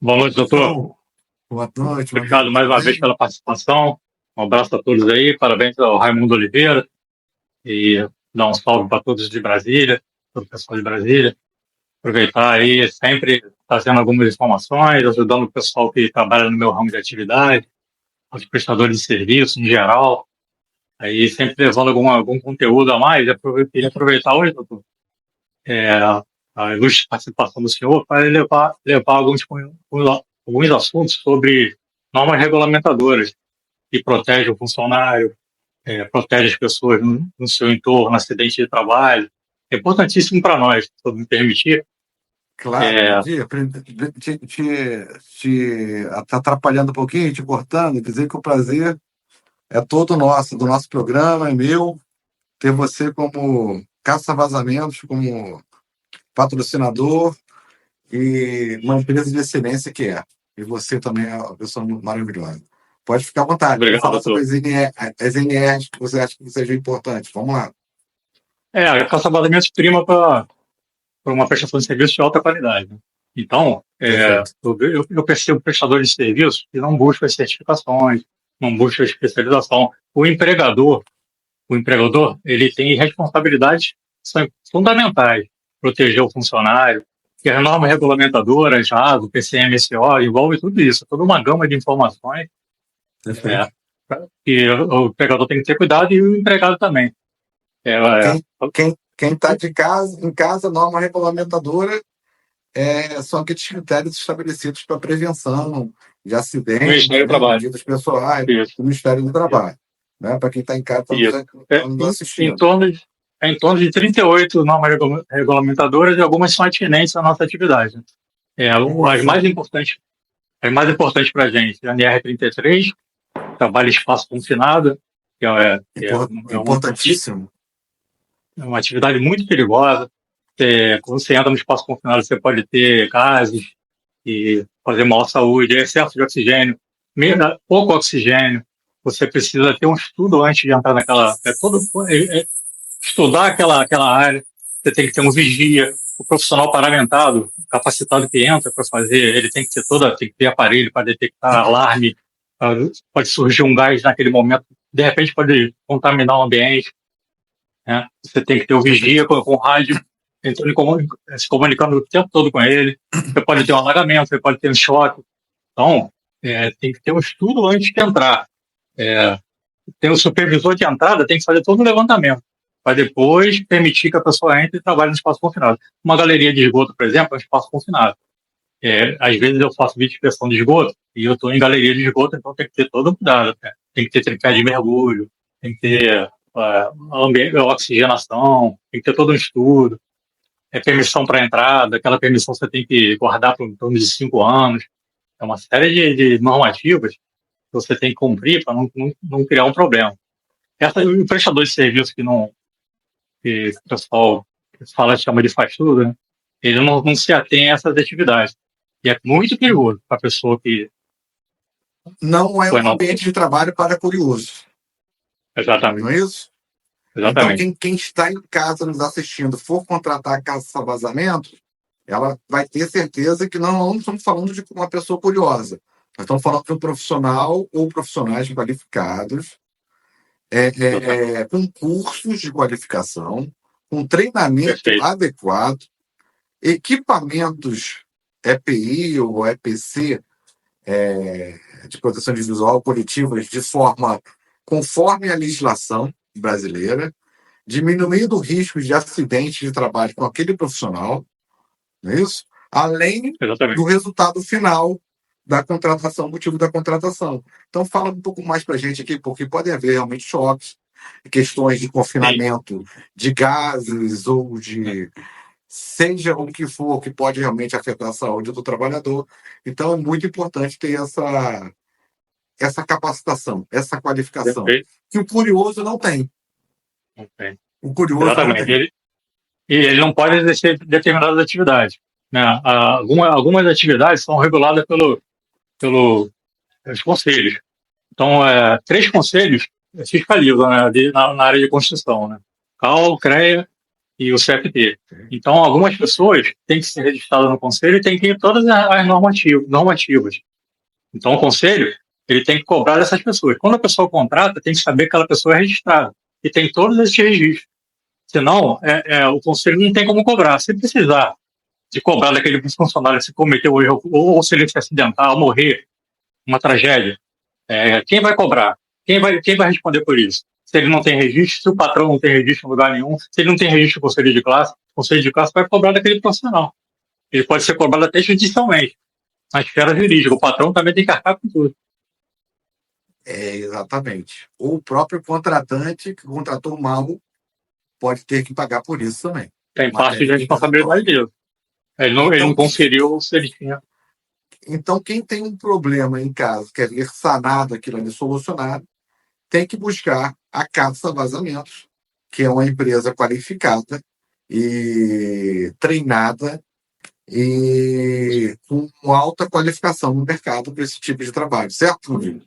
Boa noite, doutor. Então, boa noite, meu amigo, Obrigado mais tudo uma vez bem? pela participação. Um abraço a todos aí. Parabéns ao Raimundo Oliveira. E dar um salve para todos de Brasília, todo o pessoal de Brasília. Aproveitar aí, sempre trazendo algumas informações, ajudando o pessoal que trabalha no meu ramo de atividade, os prestadores de serviço em geral. Aí sempre levando algum conteúdo a mais. Queria aproveitar hoje, doutor, é, a ilustre participação do senhor para levar alguns assuntos sobre normas regulamentadoras que protegem o funcionário, protege as pessoas no seu entorno, acidente de trabalho. É importantíssimo para nós, se eu me permitir. Claro, bom É, dia. Tá atrapalhando um pouquinho, te cortando, dizer que o prazer é todo nosso, do nosso programa, é meu, ter você como caça-vazamentos, como patrocinador e uma empresa de excelência que é. E você também é uma pessoa maravilhosa. Pode ficar à vontade, vamos obrigado, falar sobre doutor. as NRs que você acha que sejam importantes. Vamos lá. A caça-vazamentos prima para uma prestação de serviço de alta qualidade, né? Então, Perfeito. eu percebo prestadores de serviço que não buscam as certificações, não buscam a especialização. O empregador, ele tem responsabilidades que são fundamentais. Proteger o funcionário, que as normas regulamentadoras, o PCMSO, envolve tudo isso, toda uma gama de informações, Perfeito. é, que o empregador tem que ter cuidado e o empregado também. É, é, Quem está em casa, norma regulamentadora são aqueles critérios estabelecidos para prevenção de o Ministério acidentes, do né, Trabalho. medidas pessoais Isso, do Ministério do isso, Trabalho. Né, para quem está em casa, está isso. tá nos Em assistindo. torno de 38 normas regulamentadoras e algumas são atinentes à nossa atividade, né? As mais Perfeito. importantes, para a gente, a NR 33, trabalho em espaço confinado, que Importantíssimo. é uma atividade muito perigosa. Quando você entra no espaço confinado, você pode ter gases e fazer mal à saúde, excesso de oxigênio, pouco oxigênio. Você precisa ter um estudo antes de entrar naquela. Estudar aquela área. Você tem que ter um vigia, o profissional paramentado, capacitado que entra para fazer, ele tem que ter aparelho para detectar alarme. Pode surgir um gás naquele momento, de repente pode contaminar o ambiente, né? Você tem que ter o vigia com rádio, entrando se comunicando o tempo todo com ele. Você pode ter um alagamento, você pode ter um choque. Então, tem que ter um estudo antes de entrar. É, Tem o supervisor de entrada, tem que fazer todo o levantamento, para depois permitir que a pessoa entre e trabalhe no espaço confinado. Uma galeria de esgoto, por exemplo, é um espaço confinado. Às vezes eu faço vídeo de inspeção de esgoto e eu estou em galeria de esgoto, então tem que ter todo um cuidado, né? Tem que ter tripé de mergulho, tem que ter oxigenação, tem que ter todo um estudo, permissão para entrada, aquela permissão você tem que guardar por em torno de 5 anos. É uma série de normativas que você tem que cumprir para não criar um problema. O prestador de serviço que o pessoal chama de faz tudo, né? Ele não se atém a essas atividades. E é muito perigoso para a pessoa que Não é foi um não. ambiente de trabalho para curiosos, não Exatamente, é isso? Então, exatamente. quem está em casa nos assistindo for contratar a Casa Vazamento, ela vai ter certeza que não estamos falando de uma pessoa curiosa. Nós estamos falando de um profissional ou profissionais qualificados, com cursos de qualificação, com treinamento Perfeito. adequado, equipamentos EPI ou EPC, de proteção individual coletivas, de forma conforme a legislação brasileira, diminuindo o risco de acidente de trabalho com aquele profissional, não é isso? Além do Exatamente. resultado final da contratação, motivo da contratação. Então, fala um pouco mais para a gente aqui, porque podem haver realmente choques, questões de Sim. confinamento de gases ou de seja o que for que pode realmente afetar a saúde do trabalhador. Então, é muito importante ter essa capacitação, essa qualificação, Perfeito. que o curioso não tem. Ok. O curioso não Exatamente. tem. Ele não pode exercer determinadas atividades, né? Algumas atividades são reguladas pelos conselhos. Então, 3 conselhos fiscalizam, né, na área de construção, né? CAL, CREA e o CFP. Então, algumas pessoas têm que ser registradas no conselho e têm que ir todas as normativas. Então, o conselho ele tem que cobrar dessas pessoas. Quando a pessoa contrata, tem que saber que aquela pessoa é registrada e tem todos esses registros. Senão, o conselho não tem como cobrar. Se precisar de cobrar daquele funcionário se cometeu o erro ou se ele se acidentar ou morrer, uma tragédia, quem vai cobrar? Quem vai responder por isso? Se ele não tem registro, se o patrão não tem registro em lugar nenhum, se ele não tem registro no conselho de classe vai cobrar daquele profissional. Ele pode ser cobrado até judicialmente, na esfera jurídica. O patrão também tem que arcar com tudo. Exatamente. Ou o próprio contratante que contratou mal pode ter que pagar por isso também. Tem parte da responsabilidade dele. Ele não conferiu se ele tinha. Então, quem tem um problema em casa, quer ver sanado aquilo ali, solucionado, tem que buscar a Caça Vazamentos, que é uma empresa qualificada e treinada e com alta qualificação no mercado para esse tipo de trabalho, certo, Rodrigo?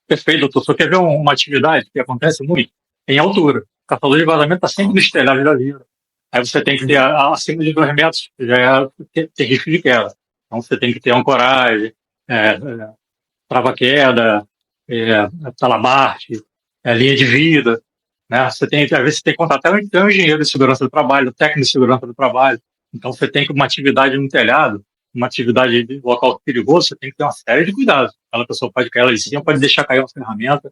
Perfeito, doutor. Só quer ver uma atividade que acontece muito em altura. O caçador de vazamento está sempre no estelhado da vida. Aí você tem que ter acima de 2 metros, já tem risco de queda. Então você tem que ter ancoragem, trava-queda, talabarte, linha de vida. Né? Às vezes você tem que contratar um engenheiro de segurança do trabalho, um técnico de segurança do trabalho. Então você tem que uma atividade no telhado, uma atividade de local perigoso, você tem que ter uma série de cuidados. Aquela pessoa pode cair lá de cima, pode deixar cair uma ferramenta,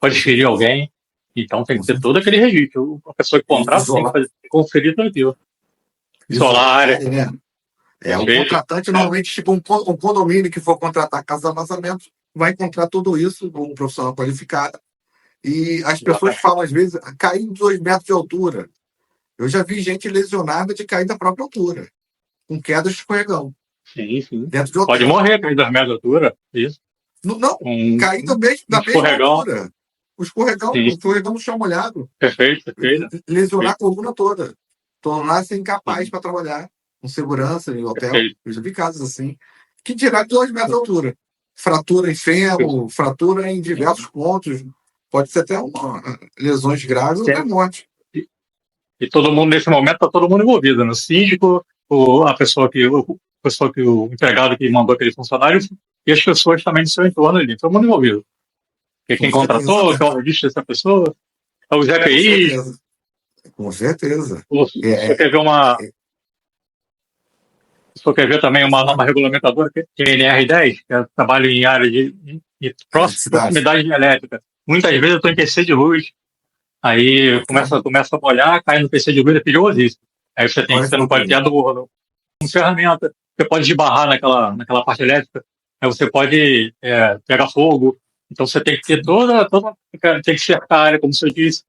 pode ferir alguém. Então tem que ter todo aquele registro. A pessoa que contrata tem que conferir tudo aquilo. Isolar a área. Né? O contratante, normalmente, tipo um condomínio que for contratar casa de vazamento, vai encontrar tudo isso com um profissional qualificado. E as pessoas falam, às vezes, cair de 2 metros de altura. Eu já vi gente lesionada de cair da própria altura, com queda de escorregão. Sim. Dentro de pode morrer cair 2 metros de altura, isso. Não, cair também da mesma altura. O escorregão no chão molhado. Perfeito. Lesionar a coluna toda. Tornar-se incapaz para trabalhar com segurança em hotel. Perfeito. Eu já vi casos assim. Que dirá de 2 metros de altura. Fratura em fêmur, fratura em diversos pontos. Pode ser até lesões graves ou até morte. E todo mundo, nesse momento, está todo mundo envolvido. No síndico, a pessoa que o empregado que mandou aquele funcionário e as pessoas também do seu entorno ali. Todo mundo envolvido. Porque quem contratou, quem é o registro dessa pessoa, é os EPIs. Com certeza. Você quer ver Você quer ver também uma norma regulamentadora, que é a NR10, que é trabalho em área de proximidade de elétrica. Muitas vezes eu estou em PC de luz, aí começa a molhar, cai no PC de luz, é perigosíssimo. Aí você não pode ter adorno. Uma ferramenta, você pode esbarrar naquela parte elétrica, aí você pode pegar fogo. Então você tem que ter tem que cercar a área, como você disse.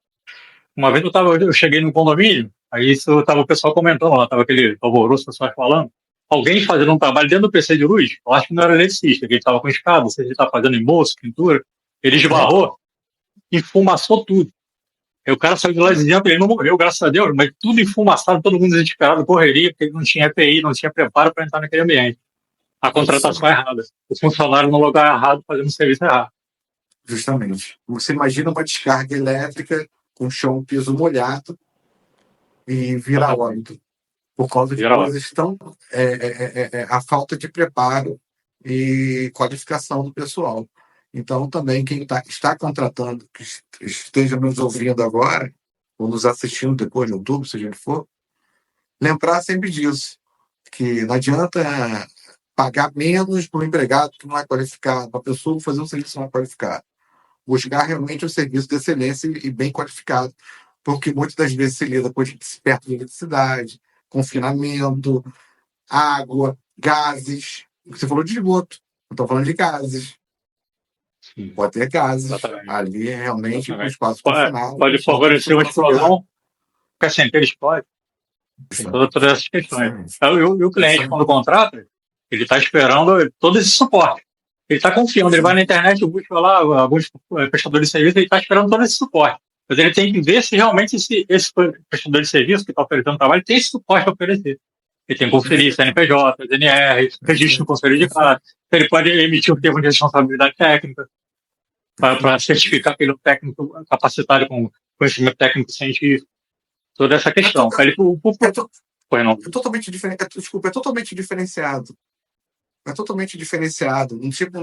Uma vez eu cheguei no condomínio, aí o pessoal comentando lá, estava aquele alvoroço, pessoal falando. Alguém fazendo um trabalho dentro do PC de luz, eu acho que não era eletricista, que ele estava com escada, se ele estava fazendo embolso, pintura, ele esbarrou e enfumaçou tudo. Aí o cara saiu de lá dizendo que ele não morreu, graças a Deus, mas tudo enfumaçado, todo mundo desesperado, correria, porque ele não tinha EPI, não tinha preparo para entrar naquele ambiente. A contratação é errada. O funcionário no lugar errado, fazendo o serviço errado. Justamente. Você imagina uma descarga elétrica com chão, piso molhado e vira óbito. Por causa de coisas tão. A falta de preparo e qualificação do pessoal. Então, também, quem está contratando, que esteja nos ouvindo agora, ou nos assistindo depois no YouTube, seja onde for, lembrar sempre disso, que não adianta pagar menos para um empregado que não é qualificado, para a pessoa fazer um serviço não é qualificado. Buscar realmente um serviço de excelência e bem qualificado, porque muitas das vezes se lida com perto de eletricidade, confinamento, água, gases. Você falou de esgoto, eu estou falando de gases. Sim. Pode ter gases. Exatamente. Ali é realmente um espaço confinado. Pode favorecer uma explosão, porque assim, eles podem. Tem todas essas questões. E o cliente, quando contrata, ele está esperando todo esse suporte. Ele está confiando, ele vai na internet, busca lá alguns prestadores de serviço, ele está esperando todo esse suporte. Mas ele tem que ver se realmente esse prestador de serviço que está oferecendo trabalho tem esse suporte a oferecer. Ele tem que conferir CNPJ, DNR, registro no conselho de classe. Ele pode emitir um termo de responsabilidade técnica para certificar que ele é um técnico capacitado com conhecimento técnico científico. toda essa É, to- questão. Cara, é, to- pois não. é totalmente diferente. Desculpa, é totalmente diferenciado. É totalmente diferenciado. Tipo,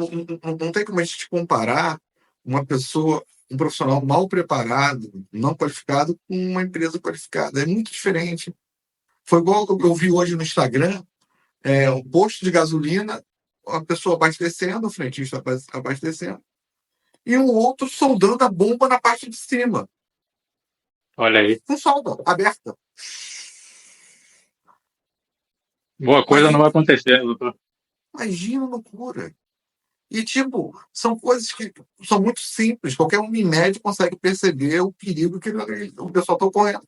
não tem como a gente comparar uma pessoa, um profissional mal preparado, não qualificado, com uma empresa qualificada. É muito diferente. Foi igual eu vi hoje no Instagram, um posto de gasolina, a pessoa abastecendo, o frentista abastecendo, e um outro soldando a bomba na parte de cima, Olha aí. com solda aberta. Boa coisa não Imagina, vai acontecer, doutor. imagina a loucura. E, tipo, são coisas que são muito simples. Qualquer um em média consegue perceber o perigo que o pessoal está correndo,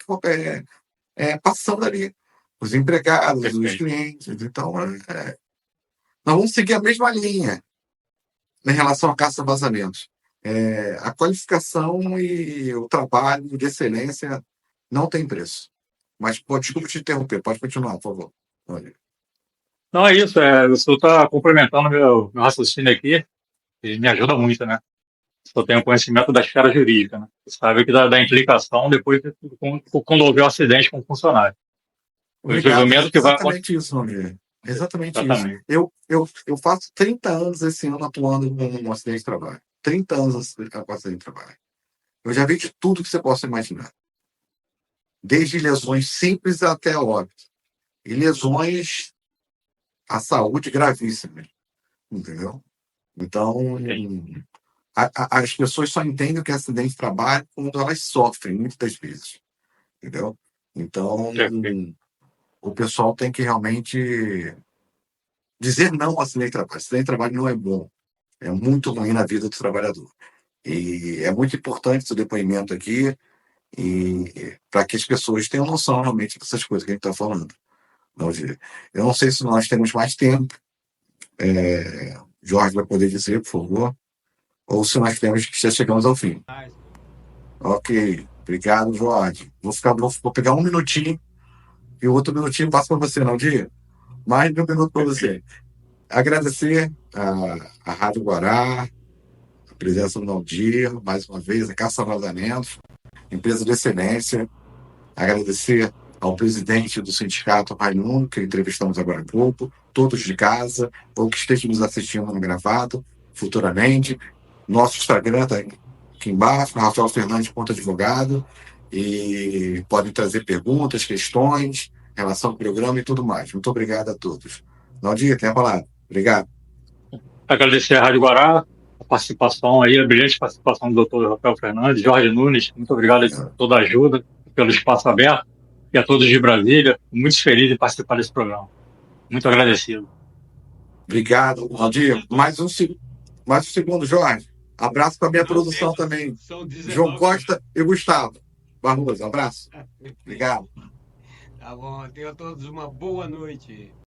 passando ali. Os empregados, os Perfeito. clientes. Então, nós vamos seguir a mesma linha em relação à caça-vazamentos. A qualificação e o trabalho de excelência não tem preço. Mas, pô, desculpa te interromper, pode continuar, por favor. Olha. Não é isso, o senhor está complementando meu raciocínio aqui e me ajuda muito, né? O senhor tem o conhecimento da esfera jurídica, né? Você sabe que da implicação depois quando houver um acidente com o funcionário. O Obrigado. julgamento que vai acontecer. Exatamente isso, Romir. Exatamente isso. Exatamente. Eu faço 30 anos esse ano atuando com um acidente de trabalho. 30 anos com acidente de trabalho. Eu já vi de tudo que você possa imaginar. Desde lesões simples até óbito. E lesões à saúde gravíssimas. Entendeu? Então, Entendi. as pessoas só entendem o que é acidente de trabalho quando elas sofrem, muitas das vezes. Entendeu? Então, Perfeito. o pessoal tem que realmente dizer não ao acidente de trabalho. Acidente de trabalho não é bom. É muito ruim na vida do trabalhador. E é muito importante esse depoimento aqui e para que as pessoas tenham noção realmente dessas coisas que a gente está falando. Eu não sei se nós temos mais tempo. Jorge vai poder dizer, por favor, ou se nós temos que já chegamos ao fim. Ok, obrigado, Jorge. Vou pegar um minutinho e o outro minutinho passo para você, não, Dia? Mais de um minuto para você. Agradecer a Rádio Guará, a presença do Naldir, mais uma vez, a Caça Vazamentos, empresa de excelência. Agradecer ao presidente do sindicato Raimundo, que entrevistamos agora há pouco, todos de casa, ou que estejam nos assistindo no gravado, futuramente. Nosso Instagram está aqui embaixo, Rafael Fernandes, ponto advogado, e podem trazer perguntas, questões, em relação ao programa e tudo mais. Muito obrigado a todos. Naldir, tem a palavra. Obrigado. Agradecer à Rádio Guará, a participação aí, a brilhante participação do doutor Rafael Fernandes, Jorge Nunes, muito obrigado por toda a ajuda, pelo espaço aberto, e a todos de Brasília, muito feliz em participar desse programa. Muito agradecido. Obrigado, Naldir. Mais um segundo, Jorge. Abraço para a minha produção também. João Costa e Gustavo Barroso. Abraço. Obrigado. Tá bom, tenham todos uma boa noite.